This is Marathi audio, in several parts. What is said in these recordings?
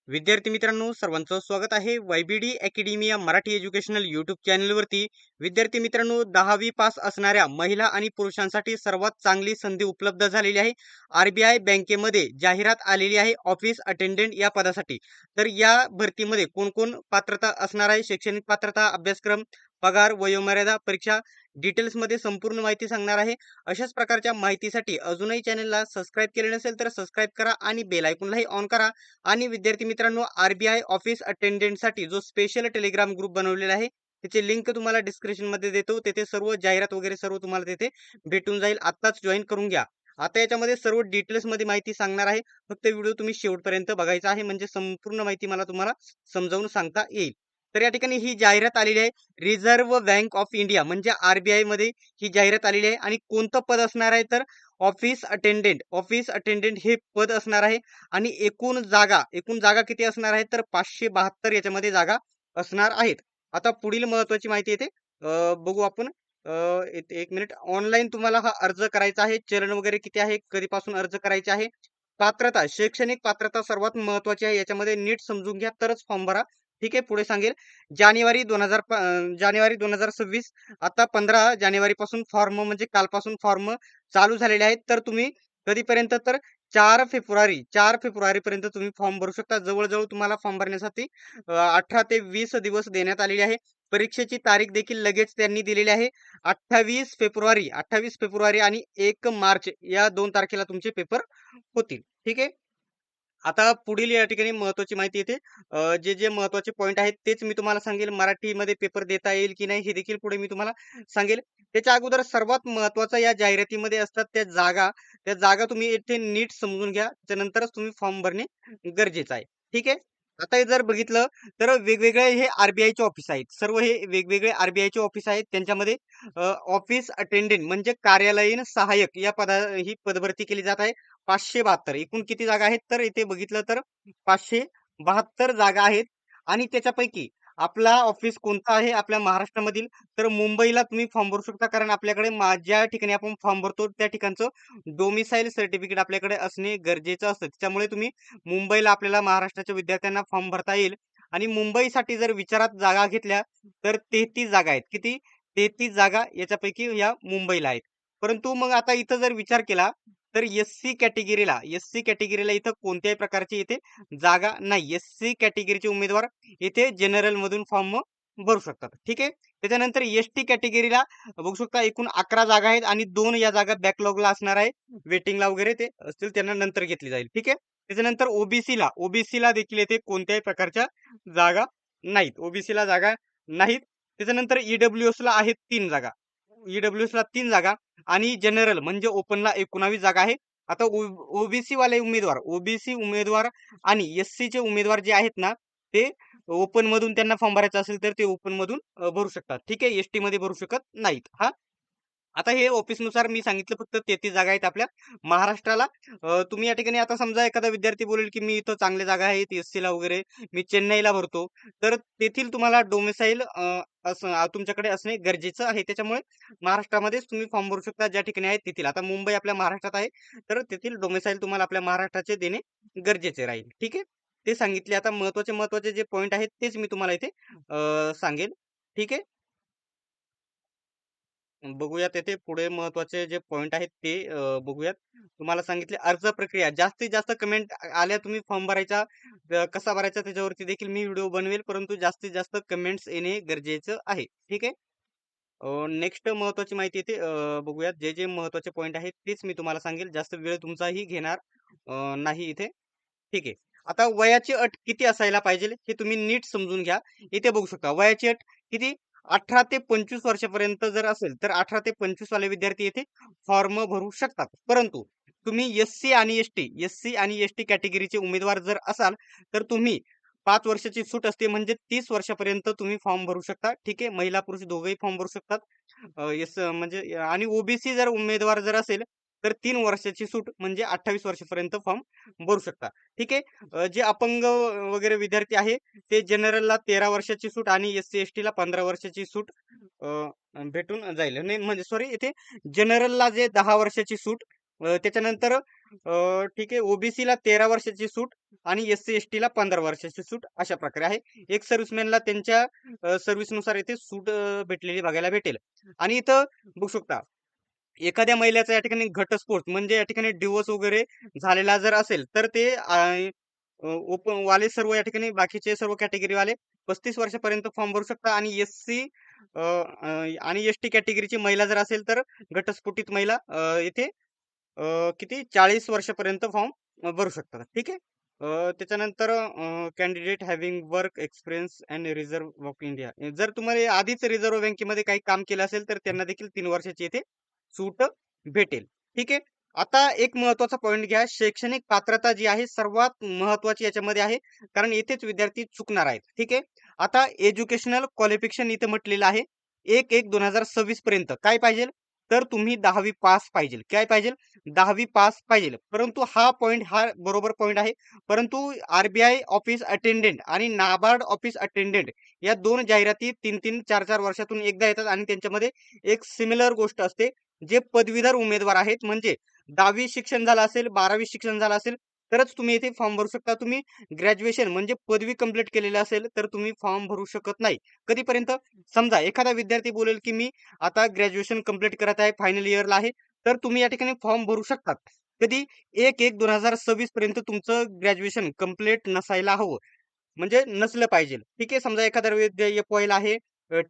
विद्यार्थी मित्रांनो सर्वांचं स्वागत आहे वायबीडी अकॅडमिया मराठी एज्युकेशनल यूट्यूब चॅनलवरती. विद्यार्थी मित्रांनो 10वी पास असणाऱ्या महिला आणि पुरुषांसाठी सर्वात चांगली संधी उपलब्ध झालेली आहे. आरबीआय बँकेमध्ये जाहिरात आलेली आहे ऑफिस अटेंडंट या पदासाठी. तर या भरतीमध्ये कोण पात्रता असणार आहे, शैक्षणिक पात्रता, अभ्यासक्रम, पगार, वयोमर्यादा, परीक्षा डिटेल्समध्ये संपूर्ण माहिती सांगणार आहे. अशाच प्रकारच्या माहितीसाठी अजूनही चॅनलला सबस्क्राईब केले नसेल तर सबस्क्राईब करा आणि बेल आयकॉनलाही ऑन करा. आणि विद्यार्थी मित्रांनो आरबीआय ऑफिस अटेंडंटसाठी जो स्पेशल टेलिग्राम ग्रुप बनवलेला आहे त्याची लिंक तुम्हाला डिस्क्रिप्शन मध्ये देतो. तेथे सर्व जाहिरात वगैरे सर्व तुम्हाला तेथे भेटून जाईल. आत्ताच जॉईन करून घ्या. आता याच्यामध्ये सर्व डिटेल्स मध्ये माहिती सांगणार आहे. फक्त व्हिडिओ तुम्ही शेवटपर्यंत बघायचा आहे म्हणजे संपूर्ण माहिती मला तुम्हाला समजावून सांगता येईल. तर या ठिकाणी ही जाहिरात आलेली आहे रिझर्व्ह बँक ऑफ इंडिया म्हणजे आरबीआय मध्ये ही जाहिरात आलेली आहे. आणि कोणतं पद असणार आहे तर ऑफिस अटेंडंट हे पद असणार आहे. आणि एकूण जागा किती असणार आहेत तर 572 याच्यामध्ये जागा असणार आहेत. आता पुढील महत्वाची माहिती येते बघू आपण. एक मिनिट. ऑनलाईन तुम्हाला हा अर्ज करायचा आहे. चरण वगैरे किती आहे, कधीपासून अर्ज करायचे आहे, पात्रता, शैक्षणिक पात्रता सर्वात महत्वाची आहे. याच्यामध्ये नीट समजून घ्या तरच फॉर्म भरा. ठीक आहे. पुढे सांगेल जानेवारी 2026. आता 15 जानेवारी पासून फॉर्म म्हणजे कालपासून फॉर्म चालू झालेले आहेत. तर तुम्ही कधीपर्यंत तर 4 फेब्रुवारी पर्यंत तुम्ही फॉर्म भरू शकता. जवळजवळ तुम्हाला फॉर्म भरण्यासाठी 18 ते 20 दिवस देण्यात आलेले आहे. परीक्षेची तारीख देखील लगेच त्यांनी दिलेली आहे. 28 फेब्रुवारी आणि 1 मार्च या 2 तारखेला तुमचे पेपर होतील. ठीक आहे. आता पुढील या ठिकाणी महत्वाची माहिती येते. जे महत्वाचे पॉइंट आहेत तेच मी तुम्हाला सांगेल. मराठीमध्ये पेपर देता येईल की नाही हे देखील पुढे मी तुम्हाला सांगेल. त्याच्या अगोदर सर्वात महत्वाचं या जाहिरातीमध्ये असतात त्या जागा तुम्ही इथे नीट समजून घ्या. त्यानंतरच तुम्ही फॉर्म भरणे गरजेचं आहे. ठीक आहे. आता हे जर बघितलं तर वेगवेगळे हे आरबीआयचे ऑफिस आहेत. सर्व हे वेगवेगळे आरबीआयचे ऑफिस आहेत. त्यांच्यामध्ये ऑफिस अटेंडंट म्हणजे कार्यालयीन सहाय्यक या ही पदभरती केली जात आहे. 572 एकूण किती जागा आहेत तर इथे बघितलं तर 572 जागा आहेत. आणि त्याच्यापैकी आपला ऑफिस कोणता आहे आपल्या महाराष्ट्रामधील तर मुंबईला तुम्ही फॉर्म भरू शकता. कारण आपल्याकडे ज्या ठिकाणी आपण फॉर्म भरतो त्या ठिकाणचं डोमिसाईल सर्टिफिकेट आपल्याकडे असणे गरजेचं असतं. त्याच्यामुळे तुम्ही मुंबईला आपल्याला महाराष्ट्राच्या विद्यार्थ्यांना फॉर्म भरता येईल. आणि मुंबईसाठी जर विचारात जागा घेतल्या तर 33 जागा आहेत. किती? 33 जागा याच्यापैकी या मुंबईला आहेत. परंतु मग आता इथं जर विचार केला तर एससी कॅटेगरीला इथं कोणत्याही प्रकारची इथे जागा नाही. एससी कॅटेगरीचे उमेदवार इथे जनरल मधून फॉर्म भरू शकतात. ठीक आहे. त्याच्यानंतर एसटी कॅटेगरीला बघू शकता एकूण 11 जागा आहेत आणि 2 या जागा बॅकलॉगला असणार आहे. वेटिंगला वगैरे ते असतील त्यांना नंतर घेतली जाईल. ठीक आहे. त्याच्यानंतर ओबीसीला देखील येथे कोणत्याही प्रकारच्या जागा नाहीत. ओबीसीला जागा नाहीत. त्याच्यानंतर ईडब्ल्यूएसला आहेत 3 जागा. ईडब्ल्यूएसला 3 जागा आणि जनरल म्हणजे ओपनला 19 जागा आहे. आता ओबीसी उमेदवार आणि एससीचे उमेदवार जे आहेत ना ते ओपन मधून त्यांना फॉर्म भरायचा असेल तर ते ओपन मधून भरू शकतात. ठीक आहे. एसटी मध्ये भरू शकत नाहीत. हा. आता हे ऑफिसनुसार मी सांगितलं फक्त 33 जागा आहेत आपल्या महाराष्ट्राला. तुम्ही या ठिकाणी आता समजा एखादा विद्यार्थी बोलेल की मी इथं चांगल्या जागा आहेत एससीला वगैरे, मी चेन्नईला भरतो. तर तेथील तुम्हाला डोमिसाईल असं तुमच्याकडे असणे गरजेचं आहे. त्याच्यामुळे महाराष्ट्रामध्येच तुम्ही फॉर्म भरू शकता ज्या ठिकाणी आहेत तेथील. आता मुंबई आपल्या महाराष्ट्रात आहे तर तेथील डोमिसाईल तुम्हाला आपल्या महाराष्ट्राचे देणे गरजेचे राहील. ठीक आहे. ते सांगितले. आता महत्वाचे जे पॉइंट आहेत तेच मी तुम्हाला इथे सांगेल. ठीक आहे. बघूयात येथे पुढे महत्वाचे जे पॉइंट आहेत ते बघूयात. तुम्हाला सांगितले अर्ज प्रक्रिया. जास्तीत जास्त कमेंट आल्या तुम्ही फॉर्म भरायचा कसा भरायचा त्याच्यावरती देखील मी व्हिडिओ बनवेल. परंतु जास्तीत जास्त कमेंट्स येणे गरजेचं आहे. ठीक आहे. नेक्स्ट महत्वाची माहिती येते बघूयात. जे महत्वाचे पॉइंट आहेत तेच मी तुम्हाला सांगेल. जास्त वेळ तुमचाही घेणार नाही इथे. ठीक आहे. आता वयाची अट किती असायला पाहिजे हे तुम्ही नीट समजून घ्या. इथे बघू शकता वयाची अट किती 18 ते 25 वर्षापर्यंत जर असेल तर 18 ते 25 वाले विद्यार्थी येथे फॉर्म भरू शकतात. परंतु तुम्ही एससी आणि एसटी कॅटेगरीचे उमेदवार जर असाल तर तुम्ही 5 वर्षाची सूट असते म्हणजे 30 वर्षापर्यंत तुम्ही फॉर्म भरू शकता. ठीक आहे. महिला पुरुष दोघेही फॉर्म भरू शकतात. म्हणजे आणि ओबीसी जर उमेदवार जर असेल तर 3 वर्षाची सूट म्हणजे 28 वर्षापर्यंत फॉर्म भरू शकता. ठीक आहे. जे अपंग वगैरे विद्यार्थी आहे ते जनरलला 13 वर्षाची सूट आणि एससी-एसटीला 15 वर्षाची सूट भेटून जाईल. नाही म्हणजे सॉरी इथे जनरलला जे 10 वर्षाची सूट त्याच्यानंतर ठीक आहे, ओबीसीला 13 वर्षाची सूट आणि एससी-एसटीला 15 वर्षाची सूट अशा प्रकारे आहे. एक सर्व्हिसमॅनला त्यांच्या सर्व्हिसनुसार इथे सूट भेटलेली बघायला भेटेल. आणि इथं बघू शकता, एखाद्या महिलेचा या ठिकाणी घटस्फोट म्हणजे या ठिकाणी डिव्होर्स वगैरे झालेला जर असेल, तर ते ओपन वाले सर्व या ठिकाणी बाकीचे सर्व कॅटेगरी वाले 35 वर्षापर्यंत फॉर्म भरू शकता आणि एससी आणि एसटी कॅटेगरीची महिला जर असेल, तर घटस्फोटित महिला इथे किती 40 वर्षापर्यंत फॉर्म भरू शकतात. ठीक आहे. त्याच्यानंतर candidate having work experience and reserve of India. जर तुम्हाला आधीच रिझर्व्ह बँकेमध्ये काही काम केलं असेल, तर त्यांना देखील 3 वर्षाची इथे सूट भेटेल. ठीक आहे. आता एक महत्त्वाचा पॉइंट घ्या. शैक्षणिक पात्रता जी आहे सर्वात महत्त्वाची याच्यामध्ये आहे. कारण येथेच विद्यार्थी चुकणार आहेत. ठीक आहे. आता एज्युकेशनल क्वालिफिकेशन इथे म्हटलेलं आहे. 1/1/2026 पर्यंत काय पाहिजे? तर तुम्ही 10वी पास पाहिजे. काय पाहिजे? 10वी पास पाहिजे. परंतु हा पॉइंट हा बरोबर पॉइंट आहे. परंतु आर-बी-आय ऑफिस अटेंडंट आणि नाबार्ड ऑफिस अटेंडंट या 2 जाहिराती 3-3, 4-4 वर्षातून एकदा येतात आणि त्यांच्यामध्ये एक सिमिलर गोष्ट असते. जे पदवीधर उमेदवार आहेत म्हणजे 10वी शिक्षण झालं असेल, 12वी शिक्षण झालं असेल, तरच तुम्ही इथे फॉर्म भरू शकता. तुम्ही ग्रॅज्युएशन म्हणजे पदवी कंप्लीट केलेलं असेल, तर तुम्ही फॉर्म भरू शकत नाही. कधीपर्यंत? समजा एखादा विद्यार्थी बोलेल, की मी आता ग्रॅज्युएशन कंप्लीट करत आहे, फायनल इयरला आहे, तर तुम्ही या ठिकाणी फॉर्म भरू शकतात. कधी? 1/1/2026 पर्यंत तुमचं ग्रॅज्युएशन कंप्लीट नसायला हवं. म्हणजे नसलं पाहिजे. ठीक आहे. समजा एखादा विद्यार्थी एफ-वायला आहे,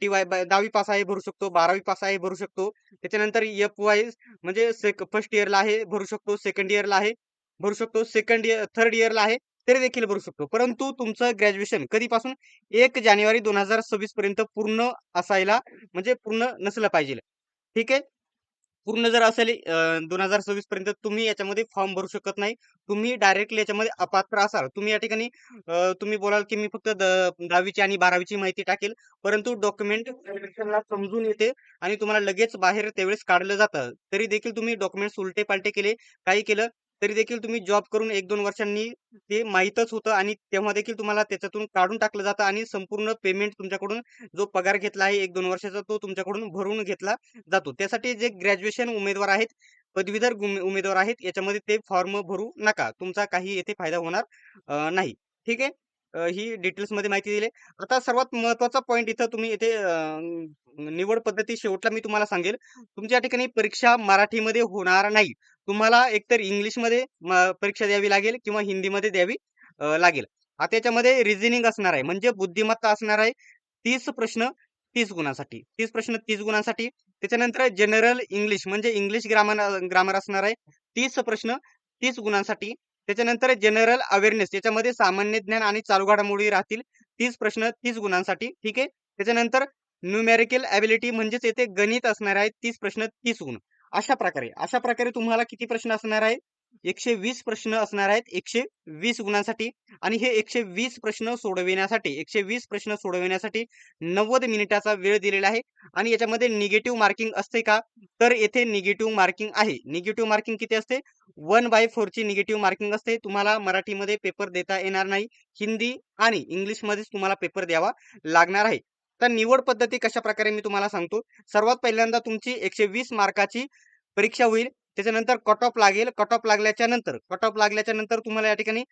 टी-वाय 10वी पास आहे, भरू शकतो. 12वी पास आहे, भरू शकतो. त्याच्यानंतर एफ-वाय म्हणजे फर्स्ट इयरला आहे, भरू शकतो. सेकंड इयरला आहे, भरू शकतो. थर्ड इयरला आहे, तरी देखील भरू शकतो. परंतु तुमचं ग्रॅज्युएशन कधीपासून 1 जानेवारी 2026 पर्यंत पूर्ण असायला म्हणजे पूर्ण नसलं पाहिजे. ठीक आहे. पूर्ण जर असेल 2026 पर्यंत तुम्ही याच्यामध्ये फॉर्म भरू शकत नाही. तुम्ही डायरेक्टली याच्यामध्ये अपात्र असाल. तुम्ही या ठिकाणी तुम्ही बोलाल, की मी फक्त 10वीची आणि 12वीची माहिती टाकेल. परंतु डॉक्युमेंट व्हेरिफिकेशनला समजून येते आणि तुम्हाला लगेच बाहेर त्यावेळेस काढलं जातं. तरी देखील तुम्ही डॉक्युमेंट्स उलटे-पालटे केले, काही केलं, तरी देखील तुम्ही जॉब करून 1-2 वर्षांनी ते माहीतच होतं आणि तेव्हा देखील तुम्हाला त्याच्यातून काढून टाकलं जातं आणि संपूर्ण पेमेंट तुमच्याकडून जो पगार घेतला आहे 1-2 वर्षाचा तो तुमच्याकडून भरून घेतला जातो. त्यासाठी जे ग्रॅज्युएशन उमेदवार आहेत, पदवीधर उमेदवार आहेत, याच्यामध्ये ते फॉर्म भरू नका. तुमचा काही येथे फायदा होणार नाही. ठीक आहे. ही डिटेल्समध्ये माहिती दिली. आता सर्वात महत्त्वाचा पॉइंट इथं तुम्ही इथे निवड पद्धती शेवटला मी तुम्हाला सांगेल. तुमच्या ठिकाणी परीक्षा मराठीमध्ये होणार नाही. तुम्हाला एकतर इंग्लिशमध्ये परीक्षा द्यावी लागेल किंवा हिंदीमध्ये द्यावी लागेल. आता याच्यामध्ये रिझनिंग असणार आहे, म्हणजे बुद्धिमत्ता असणार आहे. 30 प्रश्न 30 गुणांसाठी. 30 प्रश्न 30 गुणांसाठी. त्याच्यानंतर जनरल इंग्लिश म्हणजे इंग्लिश ग्रामर ग्रामर असणार आहे. 30 प्रश्न 30 गुणांसाठी. त्याच्यानंतर जनरल अवेअरनेस याच्यामध्ये सामान्य ज्ञान आणि चालू घडामोडी राहतील. 30 प्रश्न 30 गुणांसाठी. ठीक आहे. त्याच्यानंतर न्यूमेरिकल एबिलिटी म्हणजेच येथे गणित असणार आहे. 30 प्रश्न 30 गुण. अशा प्रकारे तुम्हाला किती प्रश्न असणार आहे? 120 प्रश्न असणार आहेत 120 गुणांसाठी आणि हे 120 प्रश्न सोडविण्यासाठी 90 मिनिटाचा वेळ दिलेला आहे आणि याच्यामध्ये निगेटिव्ह मार्किंग असते का? तर येथे निगेटिव्ह मार्किंग आहे. निगेटिव्ह मार्किंग किती असते? 1/4 ची निगेटिव्ह मार्किंग असते. तुम्हाला मराठीमध्ये पेपर देता येणार नाही. हिंदी आणि इंग्लिशमध्येच तुम्हाला पेपर द्यावा लागणार आहे. तर निवड पद्धती कशाप्रकारे मी तुम्हाला सांगतो. सर्वात पहिल्यांदा तुमची 120 मार्काची परीक्षा होईल. त्याच्यानंतर कट ऑफ लागेल. कट ऑफ लागल्याच्या नंतर तुम्हाला या ठिकाणी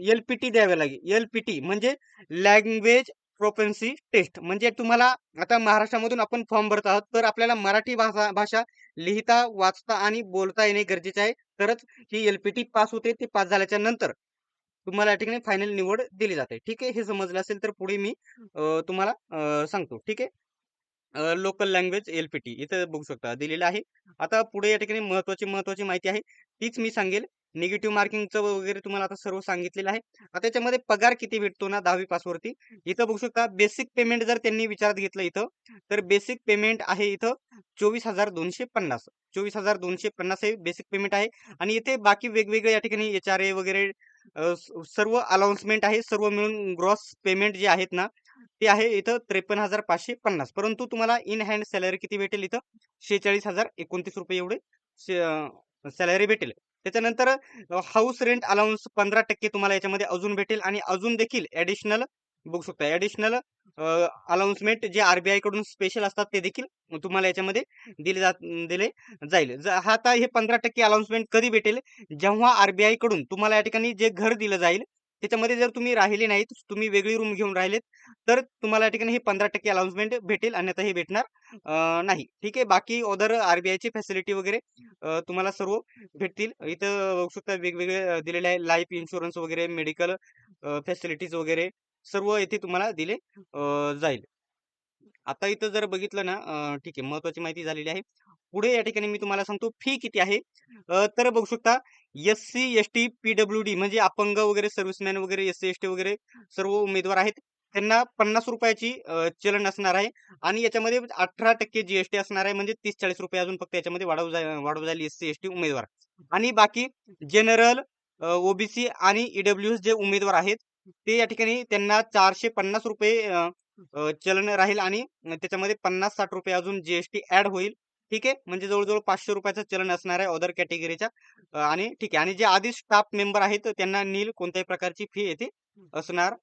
एल-पी-टी द्यावी लागेल. एल-पी-टी म्हणजे लँग्वेज प्रोफिशियन्सी टेस्ट. म्हणजे तुम्हाला आता महाराष्ट्रामधून आपण फॉर्म भरत आहोत, तर आपल्याला मराठी भाषा भाषा लिहिता, वाचता आणि बोलता येणे गरजेचे आहे. तरच ही एल-पी-टी पास होते. ते पास झाल्याच्या नंतर तुम्हाला या ठिकाणी फायनल निवड दिली जाते. ठीक आहे. हे समजलं असेल तर पुढे मी तुम्हाला सांगतो. ठीक आहे. लोकल लँग्वेज एल-पी-टी इथं बघू शकता दिलेलं आहे. आता पुढे या ठिकाणी महत्त्वाची माहिती आहे. तीच मी सांगेल. निगेटिव्ह मार्किंगचं वगैरे तुम्हाला आता सर्व सांगितलेलं आहे. आता त्याच्यामध्ये पगार किती भेटतो ना 10वी पासवरती, इथं बघू शकता बेसिक पेमेंट जर त्यांनी विचारात घेतलं इथं, तर बेसिक पेमेंट आहे इथं 24,250. 24,250 हे बेसिक पेमेंट आहे आणि इथे बाकी वेगवेगळे या ठिकाणी एच-आर-ए वगैरे सर्व अलाउन्समेंट आहे. सर्व मिळून ग्रॉस पेमेंट जे आहेत ना, ते आहे इथं 53,550. परंतु तुम्हाला इन हँड सॅलरी किती भेटेल इथं? ₹46,029 एवढे सॅलरी भेटेल. त्याच्यानंतर हाऊस रेंट अलाउन्स 15% तुम्हाला याच्यामध्ये अजून भेटेल आणि अजून देखील ॲडिशनल बघू शकता. ॲडिशनल अनाउन्समेंट जे आर कडून स्पेशल असतात ते देखील तुम्हाला याच्यामध्ये दिले जात दिले जाईल. आता हे 15% अनाउन्समेंट कधी भेटेल? जेव्हा आर कडून तुम्हाला या ठिकाणी जे घर दिलं जाईल, त्याच्यामध्ये जर तुम्ही राहिले नाहीत, तुम्ही वेगळी रूम घेऊन राहिलेत, तर तुम्हाला या ठिकाणी हे 15% अनाउन्समेंट भेटेल, अन्यथा हे भेटणार नाही. ठीक आहे. बाकी अदर आर-बी-आयची फॅसिलिटी वगैरे तुम्हाला सर्व भेटतील. इथं बघू शकता वेगवेगळे दिलेले आहे. लाईफ इन्शुरन्स वगैरे, मेडिकल फॅसिलिटीज वगैरे सर्व येथे तुम्हाला दिले जाईल. आता इथं जर बघितलं ना ठीक आहे, महत्त्वाची माहिती झालेली आहे. पुढे या ठिकाणी मी तुम्हाला सांगतो फी किती आहे. तर बघू शकता एस-सी, एस-टी, पी-डब्ल्यू-डी म्हणजे अपंग वगैरे, सर्व्हिसमॅन वगैरे, एस-सी, एस-टी वगैरे सर्व उमेदवार आहेत. त्यांना ₹50 ची चलन असणार आहे आणि याच्यामध्ये 18% जी असणार आहे. म्हणजे ₹30-40 अजून फक्त याच्यामध्ये वाढव जाईल एस-सी, एस-टी उमेदवार. आणि बाकी जनरल, ओ-बी-सी आणि ई-डब्ल्यू-एस जे उमेदवार आहेत, ते या ठिकाणी त्यांना ₹450 चलन राहील आणि त्याच्यामध्ये ₹50-60 अजून जी ॲड होईल. ठीक आहे. म्हणजे जवळ-जवळ ₹500 चलन असणार आहे अदर कॅटेगरीच्या आणि ठीक आहे आणि जे आधी स्टाफ मेंबर आहेत त्यांना नील कोणत्याही प्रकारची फी येथे असणार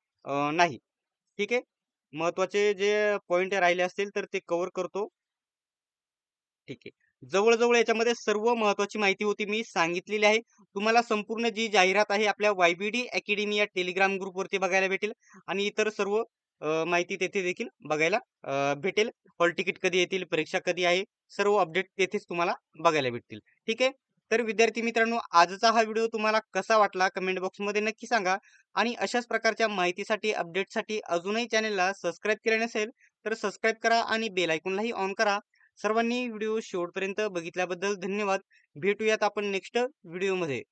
नाही. ठीक आहे. महत्त्वाचे जे पॉइंट राहिले असतील तर ते कव्हर करतो. ठीक आहे. जवळ-जवळ याच्यामध्ये सर्व महत्त्वाची माहिती होती मी सांगितलेली आहे. तुम्हाला संपूर्ण जी जाहिरात आहे आपल्या वाय-बी-डी अकॅडमी या टेलिग्राम ग्रुपवरती बघायला भेटेल आणि इतर सर्व माहिती तेथे देखील बघायला भेटेल. हॉल तिकीट कधी येतील, परीक्षा कधी आहे, सर्व अपडेट तेथेच तुम्हाला बघायला भेटतील. ठीक आहे. तर विद्यार्थी मित्रांनो, आजचा हा व्हिडिओ तुम्हाला कसा वाटला कमेंट बॉक्समध्ये नक्की सांगा आणि अशाच प्रकारच्या माहितीसाठी, अपडेटसाठी अजूनही चॅनलला सबस्क्राईब केले नसेल, तर सबस्क्राईब करा आणि बेल आयकॉनलाही ऑन करा. सर्वांनी व्हिडिओ शेवटपर्यंत बघितल्याबद्दल धन्यवाद. भेटूयात आपण नेक्स्ट व्हिडिओमध्ये.